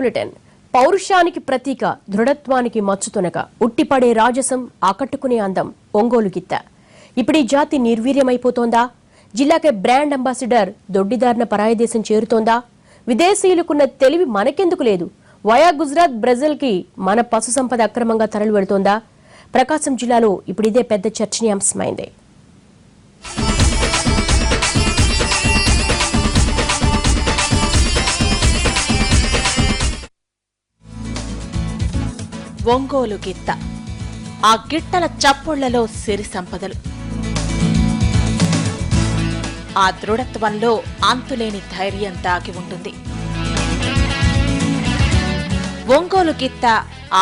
Bulletin పౌరుషానికి ప్రతీక, దృఢత్వానికి మచ్చుతునక, ఉట్టిపడే రాజసం, ఆకట్టుకునే అందం ఒంగోలు గిత్త. ఇప్పుడు ఈ జాతి నిర్వీర్యమైపోతోందా? జిల్లాకే బ్రాండ్ అంబాసిడర్ దొడ్డిదారిన పరాయి దేశం చేరుతోందా? విదేశీయులకున్న తెలివి మనకెందుకు లేదు? వయా గుజరాత్, బ్రెజిల్ కి మన పశు సంపద అక్రమంగా తరలి వెళుతోందా? ప్రకాశం జిల్లాలో ఇప్పుడు ఇదే పెద్ద చర్చనీయాంశమైంది. ఒంగోలు గిత్త. ఆ గిట్టల చప్పుళ్లలో సిరి సంపదలు, ఆ దృఢత్వంలో అంతులేని ధైర్యం దాగి ఉంటుంది. ఒంగోలు గిత్త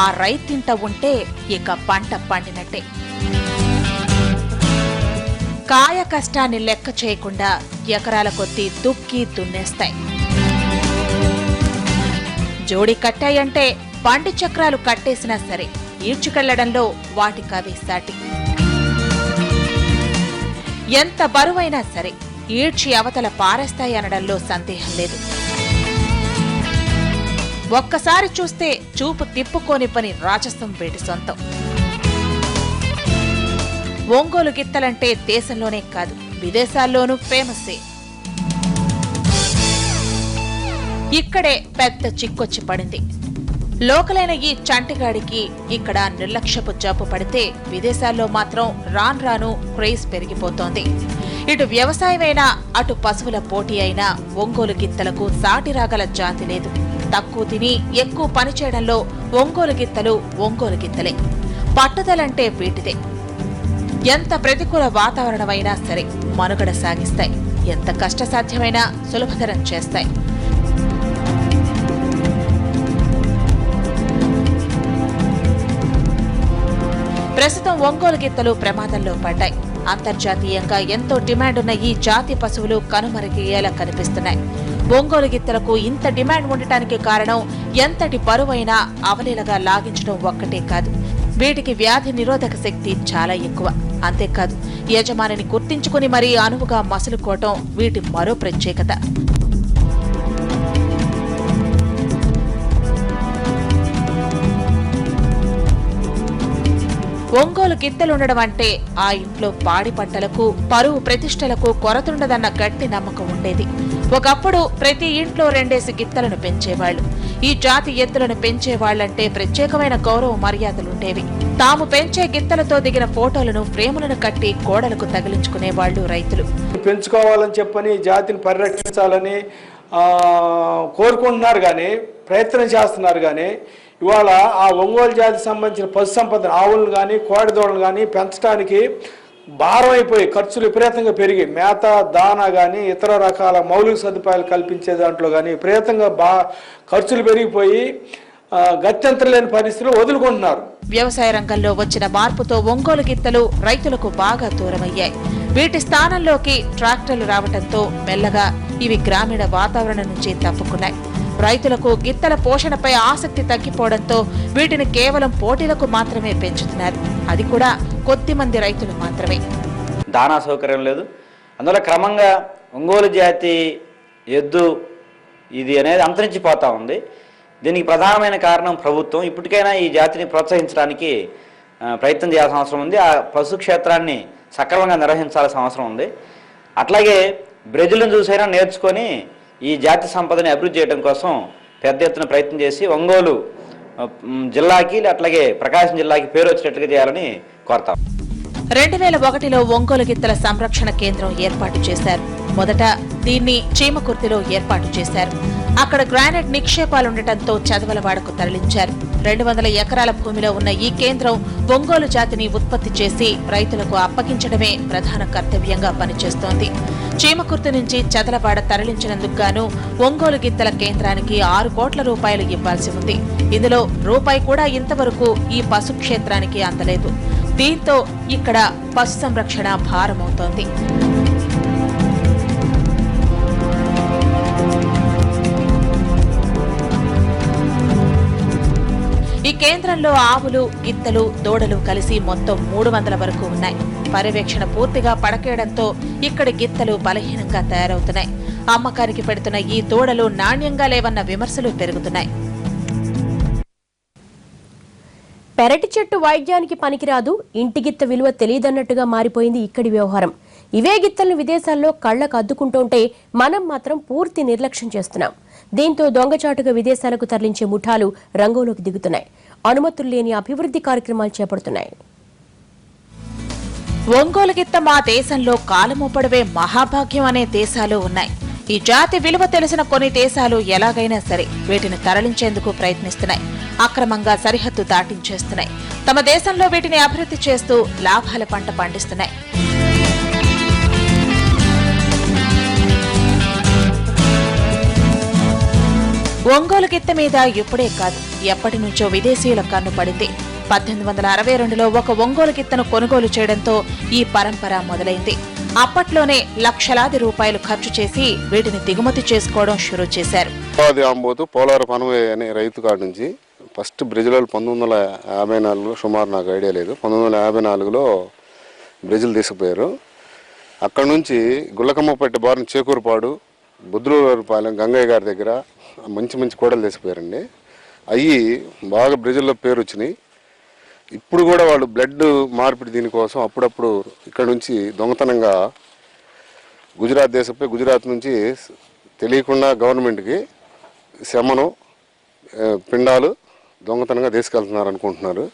ఆ రైతింట ఉంటే ఇక పంట పండినట్టే. కాయ కష్టాన్ని లెక్క చేయకుండా ఎకరాల కొద్దీ దుక్కి దున్నేస్తాయి. జోడి కట్టాయంటే బండి చక్రాలు కట్టేసినా సరే ఈడ్చుకెళ్లడంలో వాటికవే సాటి. ఎంత బరువైనా సరే ఈడ్చి అవతల పారేస్తాయనడంలో సందేహం లేదు. ఒక్కసారి చూస్తే చూపు తిప్పుకోని పని రాజస్థం వేటి సొంతం. ఒంగోలు గిత్తలంటే దేశంలోనే కాదు, విదేశాల్లోనూ ఫేమస్సే. ఇక్కడే పెద్ద చిక్కొచ్చి పడింది. లోకలైన ఈ చంటిగాడికి ఇక్కడ నిర్లక్ష్యపు జబ్బు పడితే విదేశాల్లో మాత్రం రాను రాను క్రేజ్ పెరిగిపోతోంది. ఇటు వ్యవసాయమైనా అటు పశువుల పోటీ అయినా ఒంగోలు గిత్తలకు సాటి రాగల జాతి లేదు. తక్కువ తిని ఎక్కువ పనిచేయడంలో ఒంగోలు గిత్తలు ఒంగోలు గిత్తలే. పట్టుదలంటే వీటిదే. ఎంత ప్రతికూల వాతావరణమైనా సరే మనుగడ సాగిస్తాయి. ఎంత కష్టసాధ్యమైనా సులభతరం చేస్తాయి. ప్రస్తుతం ఒంగోలు గిత్తలు ప్రమాదంలో పడ్డాయి. అంతర్జాతీయంగా ఎంతో డిమాండ్ ఉన్న ఈ జాతి పశువులు కనుమరుగయ్యేలా కనిపిస్తున్నాయి. ఒంగోలు గిత్తలకు ఇంత డిమాండ్ ఉండటానికి కారణం ఎంతటి బరువైనా అవలీలగా లాగించడం ఒక్కటే కాదు, వీటికి వ్యాధి నిరోధక శక్తి చాలా ఎక్కువ. అంతేకాదు యజమానిని గుర్తించుకుని మరీ అనువుగా మసులుకోవటం వీటి మరో ప్రత్యేకత. ఒంగోలు గిత్తలుండడం అంటే ఆ ఇంట్లో పాడి పంటలకు, పరువు ప్రతిష్టలకు కొరతుండదన్న గట్టి నమ్మకం ఉండేది. ఒకప్పుడు ప్రతి ఇంట్లో 2 గిత్తలను పెంచేవాళ్లు. ఈ జాతి ఎద్దులను పెంచేవాళ్లంటే ప్రత్యేకమైన గౌరవ మర్యాదలుండేవి. తాము పెంచే గిత్తలతో దిగిన ఫోటోలను ఫ్రేములను కట్టి గోడలకు తగిలించుకునేవాళ్లు రైతులు. పెంచుకోవాలని చెప్పని జాతిని పరిరక్షించాలని కోరుకుంటున్నారు కానీ, ప్రయత్నం చేస్తున్నారు కానీ, ఇవాళ ఆ ఒంగోలు జాతికి సంబంధించిన పశు సంపద ఆవులను కానీ కోడిదోడలు కానీ పెంచడానికి భారం అయిపోయి ఖర్చులు విపరీతంగా పెరిగి మేత, దానా కానీ ఇతర రకాల మౌలిక సదుపాయాలు కల్పించే దాంట్లో కానీ విపరీతంగా ఖర్చులు పెరిగిపోయి గత్యంతరం లేని పరిస్థితులు వదులుకుంటున్నారు. వ్యవసాయ రంగంలో వచ్చిన మార్పుతో ఒంగోలు గిత్తలు రైతులకు బాగా దూరమయ్యాయి. వీటి స్థానంలోకి ట్రాక్టర్లు రావడంతో మెల్లగా ఇవి గ్రామీణ వాతావరణం నుంచి తప్పుకున్నాయి. రైతులకు గిత్తల పోషణపై ఆసక్తి తగ్గిపోవడంతో వీటిని కేవలం పోటీలకు మాత్రమే పెంచుతున్నారు. అది కూడా కొద్ది మంది రైతులు మాత్రమే. దానా సౌకర్యం లేదు. అందువల్ల క్రమంగా ఒంగోలు జాతి ఎద్దు ఇది అనేది అంతరించిపోతా ఉంది. దీనికి ప్రధానమైన కారణం ప్రభుత్వం. ఇప్పటికైనా ఈ జాతిని ప్రోత్సహించడానికి ప్రయత్నం చేయాల్సిన అవసరం ఉంది. ఆ పశు క్షేత్రాన్ని సక్రమంగా నిర్వహించాల్సిన అవసరం ఉంది. అట్లాగే బ్రెజిల్ను చూసైనా నేర్చుకొని ఈ జాతి సంపదని అభివృద్ధి చేయడం కోసం పెద్ద ఎత్తున ప్రయత్నం చేసి ఒంగోలు జిల్లాకి అట్లాగే ప్రకాశం జిల్లాకి పేరు వచ్చేటట్టుగా చేయాలని కోరతాం. 2001లో ఒంగోలు గిత్తల సంరక్షణ కేంద్రం ఏర్పాటు చేశారు. మొదట దీన్ని చీమకుర్తిలో ఏర్పాటు చేశారు. అక్కడ గ్రానైట్ నిక్షేపాలుండటంతో చదవలవాడకు తరలించారు. 200 ఎకరాల భూమిలో ఉన్న ఈ కేంద్రం ఒంగోలు జాతిని ఉత్పత్తి చేసి రైతులకు అప్పగించడమే ప్రధాన కర్తవ్యంగా పనిచేస్తోంది. చీమకుర్తి నుంచి చదలవాడ తరలించినందుకు గాను ఒంగోలు గిత్తల కేంద్రానికి 6 కోట్ల రూపాయలు ఇవ్వాల్సి ఉంది. ఇందులో రూపాయి కూడా ఇంతవరకు ఈ పశు క్షేత్రానికి అందలేదు. దీంతో ఇక్కడ పశు సంరక్షణ భారమవుతోంది. ఈ కేంద్రంలో ఆవులు, గిత్తలు, దూడలు కలిసి మొత్తం 300 వరకు ఉన్నాయి. పర్యవేక్షణ పూర్తిగా పడకేయడంతో ఇక్కడి గిత్తలు బలహీనంగా తయారవుతున్నాయి. అమ్మకానికి పెడుతున్న ఈ దూడలు నాణ్యంగా లేవన్న విమర్శలు పెరుగుతున్నాయి. పెరటి చెట్టు వైద్యానికి పనికిరాదు, ఇంటి గిత్త విలువ తెలియదన్నట్టుగా మారిపోయింది ఇక్కడి వ్యవహారం. ఇవే గిత్తలను విదేశాల్లో కళ్లకు అద్దుకుంటుంటే మనం మాత్రం పూర్తి నిర్లక్ష్యం చేస్తున్నాం. దీంతో దొంగచాటుగా విదేశాలకు తరలించే ముఠాలు రంగంలోకి దిగుతున్నాయి. అనుమతులు లేని అభివృద్ధి కార్యక్రమాలు చేపడుతున్నాయి. ఒంగోలు గిత్త మా దేశంలో కాలమోపడవే మహాభాగ్యం అనే దేశాలు ఉన్నాయి. ఈ జాతి విలువ తెలిసిన కొన్ని దేశాలు ఎలాగైనా సరే వీటిని తరలించేందుకు ప్రయత్నిస్తున్నాయి. అక్రమంగా సరిహద్దు దాటించేస్తున్నాయి. తమ దేశంలో వీటిని అభివృద్ధి చేస్తూ లాభాల పంట పండిస్తున్నాయి. ఒంగోలు గిత్త మీద ఇప్పుడే కాదు, ఎప్పటి నుంచో విదేశీయుల కన్ను పడింది. 1862లో ఒక ఒంగోలు గిత్తను కొనుగోలు చేయడంతో ఈ పరంపర మొదలైంది. అప్పట్లోనే లక్షలాది రూపాయలు ఖర్చు చేసి వీటిని దిగుమతి చేసుకోవడం షురూ చేశారు. పోలారు పనవే అనే రైతు కాడ నుంచి ఫస్ట్ బ్రెజిల్ 1954లో, సుమారు నాకు ఐడియా లేదు, 1954లో బ్రెజిల్ తీసుకుపోయారు. అక్కడ నుంచి గుల్లకమ్మపట్టి బారిన చేకూరుపాడు, బుద్రుపాలెం గంగయ్య గారి దగ్గర మంచి మంచి కోడలు తీసుకుపోయారండి. అవి బాగా బ్రెజిల్లో పేరు వచ్చినాయి. ఇప్పుడు కూడా వాళ్ళు బ్లడ్ మార్పిడి దీనికోసం అప్పుడప్పుడు ఇక్కడ నుంచి దొంగతనంగా గుజరాత్ నుంచి తెలియకుండా గవర్నమెంట్కి శమనం పిండాలు దొంగతనంగా తీసుకెళ్తున్నారు అనుకుంటున్నారు.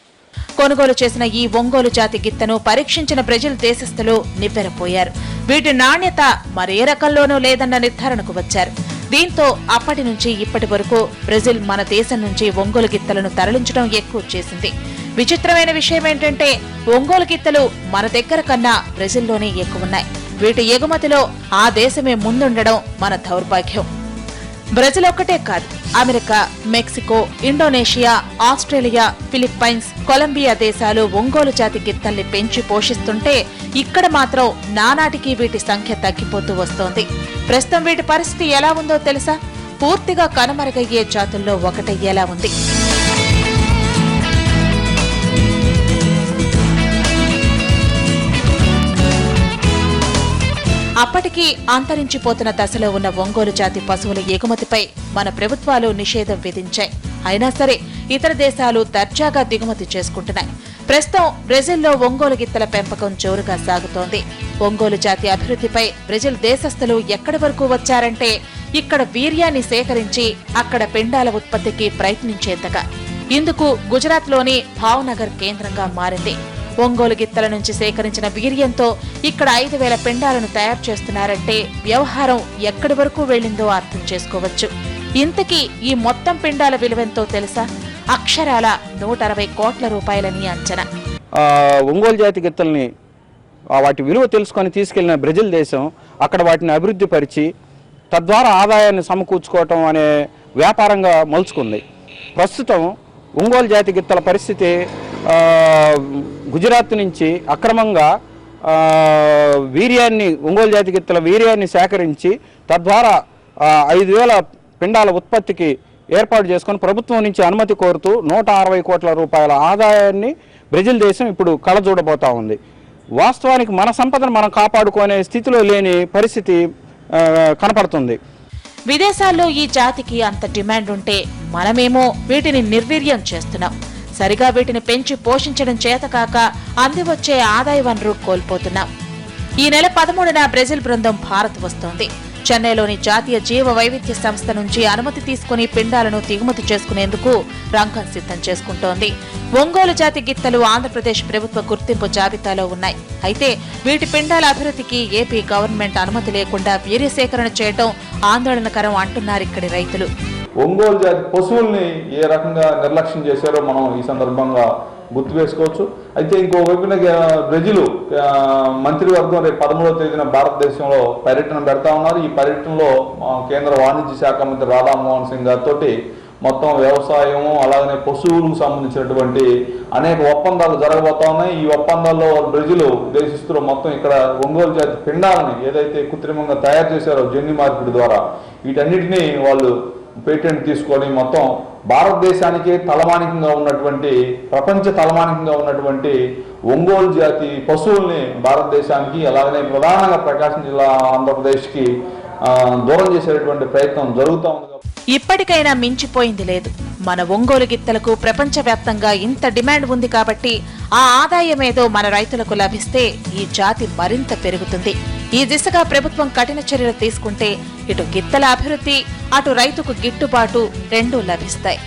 కొనుగోలు చేసిన ఈ ఒంగోలు జాతి గిత్తను పరీక్షించిన బ్రెజిల్ దేశస్థులు నివ్వెరపోయారు. వీటి నాణ్యత మరే రకంలోనూ లేదన్న నిర్ధారణకు వచ్చారు. దీంతో అప్పటి నుంచి ఇప్పటి వరకు బ్రెజిల్ మన దేశం నుంచి ఒంగోలు గిత్తలను తరలించడం ఎక్కువ చేసింది. విచిత్రమైన విషయం ఏంటంటే ఒంగోలు గిత్తలు మన దగ్గర కన్నా బ్రెజిల్లోనే ఎక్కువున్నాయి. వీటి ఎగుమతిలో ఆ దేశమే ముందుండడం మన దౌర్భాగ్యం. బ్రెజిల్ ఒక్కటే కాదు, America, Mexico, Indonesia, Australia, Philippines, Colombia దేశాలు ఒంగోలు జాతి గిత్తల్ని పెంచి పోషిస్తుంటే ఇక్కడ మాత్రం నానాటికి వీటి సంఖ్య తగ్గిపోతూ వస్తోంది. ప్రస్తుతం వీటి పరిస్థితి ఎలా ఉందో తెలుసా? పూర్తిగా కనుమరుగయ్యే జాతుల్లో ఒకటయ్యేలా ఉంది. అప్పటికీ అంతరించిపోతున్న దశలో ఉన్న ఒంగోలు జాతి పశువుల ఎగుమతిపై మన ప్రభుత్వాలు నిషేధం విధించాయి. అయినా సరే ఇతర దేశాలు దర్జాగా దిగుమతి చేసుకుంటున్నాయి. ప్రస్తుతం బ్రెజిల్లో ఒంగోలు గిత్తల పెంపకం జోరుగా సాగుతోంది. ఒంగోలు జాతి అభివృద్ధిపై బ్రెజిల్ దేశస్థులు ఎక్కడి వరకు వచ్చారంటే ఇక్కడ వీర్యాన్ని సేకరించి అక్కడ పిండాల ఉత్పత్తికి ప్రయత్నించేంతగా. ఇందుకు గుజరాత్లోని భావనగర్ కేంద్రంగా మారింది. ఒంగోలు గిత్తల నుంచి సేకరించిన వీర్యంతో ఇక్కడ 5,000 పిండాలను తయారు చేస్తున్నారంటే వ్యవహారం ఎక్కడి వరకు వెళ్లిందో అర్థం చేసుకోవచ్చు. ఇంతకీ ఈ మొత్తం పిండాల విలువెంతో తెలుసా? అక్షరాల 160 కోట్ల రూపాయలని అంచనా. ఒంగోలు జాతి గిత్తల్ని వాటి విలువ తెలుసుకొని తీసుకెళ్లిన బ్రెజిల్ దేశం అక్కడ వాటిని అభివృద్ధి పరిచి తద్వారా ఆదాయాన్ని సమకూర్చుకోవటం అనే వ్యాపారంగా మలుచుకుంది. ప్రస్తుతం ఒంగోలు జాతి గిత్తల పరిస్థితి గుజరాత్ నుంచి అక్రమంగా ఒంగోలు జాతి గిత్తల వీర్యాన్ని సేకరించి తద్వారా 5,000 పిండాల ఉత్పత్తికి ఏర్పాటు చేసుకొని ప్రభుత్వం నుంచి అనుమతి కోరుతూ 160 కోట్ల రూపాయల ఆదాయాన్ని బ్రెజిల్ దేశం ఇప్పుడు కళ్ళజూడబోతా ఉంది. వాస్తవానికి మన సంపదను మనం కాపాడుకునే స్థితిలో లేని పరిస్థితి కనపడుతుంది. విదేశాల్లో ఈ జాతికి అంత డిమాండ్ ఉంటే మనమేమో వీటిని నిర్వీర్యం చేస్తున్నాం. సరిగా వీటిని పెంచి పోషించడం చేతకాక అందివచ్చే ఆదాయ వనరు కోల్పోతున్నాం. ఈ నెల 13న బ్రెజిల్ బృందం భారత్ వస్తోంది. చెన్నైలోని జాతీయ జీవ వైవిధ్య సంస్థ నుంచి అనుమతి తీసుకుని పిండాలను దిగుమతి చేసుకునేందుకు రంగం సిద్ధం చేసుకుంటోంది. ఒంగోలు జాతి గిత్తలు ఆంధ్రప్రదేశ్ ప్రభుత్వ గుర్తింపు జాబితాలో ఉన్నాయి. అయితే వీటి పిండాల అభివృద్ధికి ఏపీ గవర్నమెంట్ అనుమతి లేకుండా వీర్య సేకరణ చేయడం ఆందోళనకరం అంటున్నారు ఇక్కడి రైతులు. ఒంగోలు జాతి పశువుల్ని ఏ రకంగా నిర్లక్ష్యం చేశారో మనం ఈ సందర్భంగా గుర్తు వేసుకోవచ్చు. అయితే ఇంకో వైపున బ్రెజిల్ మంత్రివర్గం రేపు 13వ తేదీన భారతదేశంలో పర్యటన పెడతా ఉన్నారు. ఈ పర్యటనలో కేంద్ర వాణిజ్య శాఖ మంత్రి రాధామోహన్ సింగ్ గారితో మొత్తం వ్యవసాయం అలాగనే పశువులకు సంబంధించినటువంటి అనేక ఒప్పందాలు జరగబోతా ఉన్నాయి. ఈ ఒప్పందాల్లో బ్రెజిల్ దేశస్తులు మొత్తం ఇక్కడ ఒంగోలు జాతి పిండాలని ఏదైతే కృత్రిమంగా తయారు చేశారో జన్యు మార్పిడి ద్వారా వీటన్నిటినీ వాళ్ళు పేటెంట్ తీసుకొని మొత్తం భారతదేశానికి తలమానికంగా ఉన్నటువంటి ప్రపంచ తలమానికంగా ఉన్నటువంటి ఒంగోలు జాతి పశువుల్ని భారతదేశానికి అలాగనే ప్రధానంగా ప్రకాశం జిల్లా ఆంధ్రప్రదేశ్కి దూరం చేసేటువంటి ప్రయత్నం జరుగుతూ ఉంది. ఇప్పటికైనా మించిపోయింది లేదు. మన ఒంగోలు గిత్తలకు ప్రపంచవ్యాప్తంగా ఇంత డిమాండ్ ఉంది కాబట్టి ఆ ఆదాయమేదో మన రైతులకు లభిస్తే ఈ జాతి మరింత పెరుగుతుంది. ఈ దిశగా ప్రభుత్వం కఠిన చర్యలు తీసుకుంటే ఇటు గిత్తల అభివృద్ధి, అటు రైతుకు గిట్టుబాటు రెండూ లభిస్తాయి.